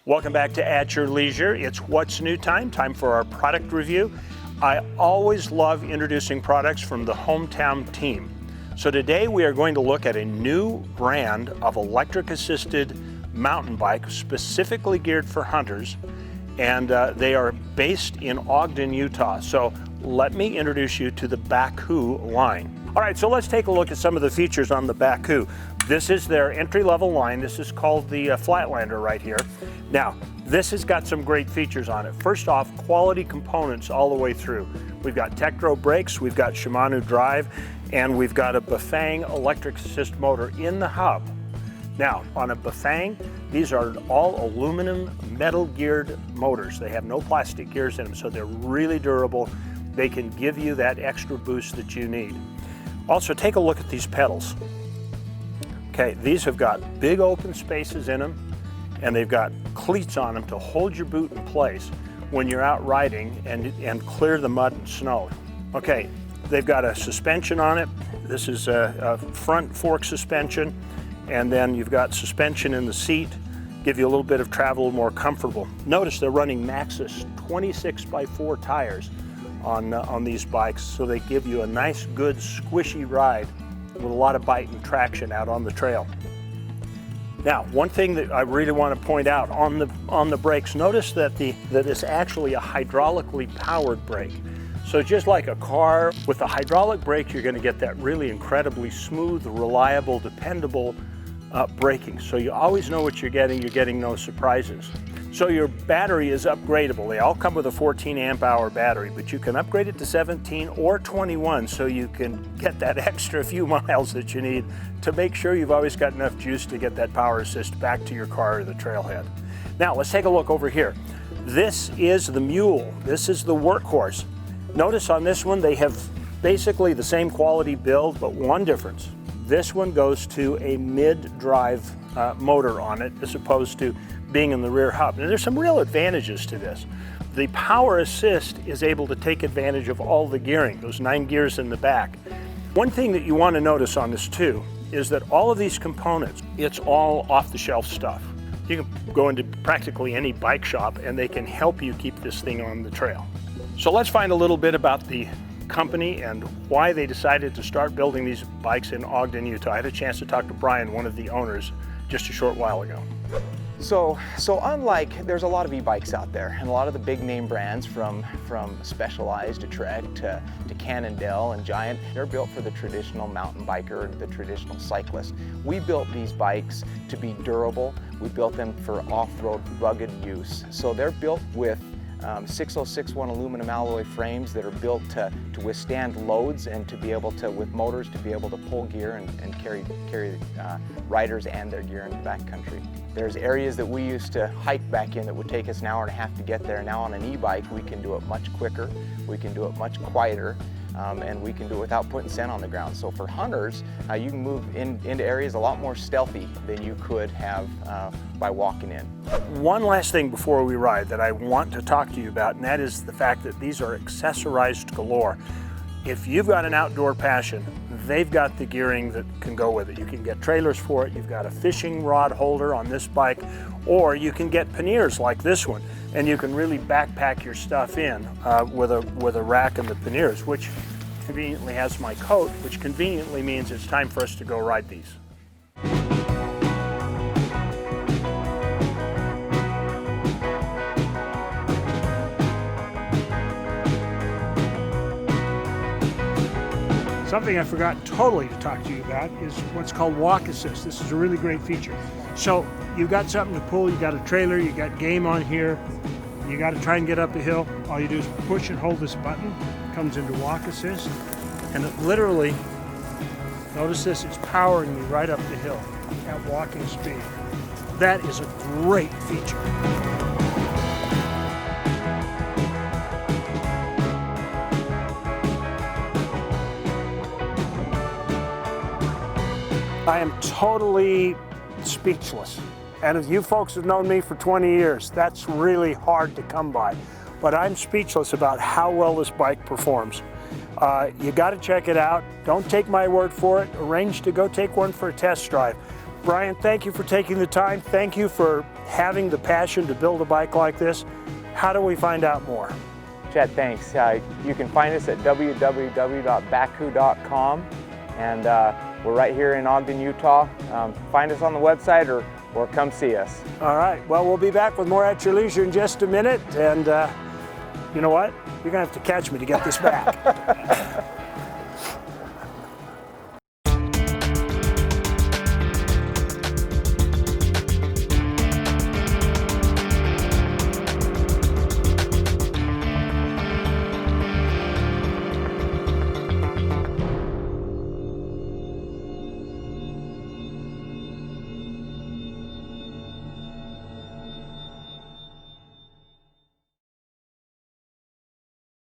Welcome back to At Your Leisure. It's What's New time for our product review. I always love introducing products from the hometown team. So today we are going to look at a new brand of electric assisted mountain bike specifically geared for hunters, and they are based in Ogden, Utah. So let me introduce you to the Bakcou line. All right, so let's take a look at some of the features on the Bakcou. This is their entry-level line. This is called the Flatlander right here. Now, this has got some great features on it. First off, quality components all the way through. We've got Tektro brakes, we've got Shimano drive, and we've got a Bafang electric assist motor in the hub. Now, on a Bafang, these are all aluminum metal geared motors. They have no plastic gears in them, so they're really durable. They can give you that extra boost that you need. Also, take a look at these pedals. Okay, these have got big open spaces in them, and they've got cleats on them to hold your boot in place when you're out riding and clear the mud and snow. Okay, they've got a suspension on it. This is a front fork suspension, and then you've got suspension in the seat, give you a little bit of travel, more comfortable. Notice they're running Maxxis 26x4 tires on these bikes, so they give you a nice, good, squishy ride with a lot of bite and traction out on the trail. Now, one thing that I really want to point out on the brakes, notice that it's actually a hydraulically powered brake. So just like a car, with a hydraulic brake, you're going to get that really incredibly smooth, reliable, dependable braking. So you always know what you're getting no surprises. So your battery is upgradable. They all come with a 14 amp hour battery, but you can upgrade it to 17 or 21 so you can get that extra few miles that you need to make sure you've always got enough juice to get that power assist back to your car or the trailhead. Now let's take a look over here. This is the Mule. This is the workhorse. Notice on this one they have basically the same quality build, but one difference. This one goes to a mid-drive motor on it as opposed to being in the rear hub. And there's some real advantages to this. The power assist is able to take advantage of all the gearing, those 9 gears in the back. One thing that you want to notice on this too is that all of these components, it's all off-the-shelf stuff. You can go into practically any bike shop and they can help you keep this thing on the trail. So let's find a little bit about the company and why they decided to start building these bikes in Ogden, Utah. I had a chance to talk to Brian, one of the owners, just a short while ago. So unlike, there's a lot of e-bikes out there, and a lot of the big name brands from Specialized to Trek to Cannondale and Giant, they're built for the traditional mountain biker, the traditional cyclist. We built these bikes to be durable. We built them for off-road rugged use. So they're built with 6061 aluminum alloy frames that are built to withstand loads and to be able to, with motors, to be able to pull gear and carry riders and their gear into backcountry. There's areas that we used to hike back in that would take us an hour and a half to get there. Now on an e-bike, we can do it much quicker, we can do it much quieter, and we can do it without putting scent on the ground. So for hunters, you can move into areas a lot more stealthy than you could have by walking in. One last thing before we ride that I want to talk to you about, and that is the fact that these are accessorized galore. If you've got an outdoor passion, they've got the gearing that can go with it. You can get trailers for it, you've got a fishing rod holder on this bike, or you can get panniers like this one, and you can really backpack your stuff in with a rack and the panniers, which conveniently has my coat, which conveniently means it's time for us to go ride these. Something I forgot totally to talk to you about is what's called walk assist. This is a really great feature. So you've got something to pull, you got a trailer, you got game on here, you got to try and get up a hill. All you do is push and hold this button, it comes into walk assist, and it literally, notice this, it's powering me right up the hill at walking speed. That is a great feature. I am totally speechless. And if you folks have known me for 20 years, that's really hard to come by. But I'm speechless about how well this bike performs. You got to check it out. Don't take my word for it. Arrange to go take one for a test drive. Brian, thank you for taking the time. Thank you for having the passion to build a bike like this. How do we find out more? Chad, thanks. You can find us at www.bakcou.com, and we're right here in Ogden, Utah. Find us on the website or come see us. All right, well, we'll be back with more at your leisure in just a minute, and you know what? You're gonna have to catch me to get this back.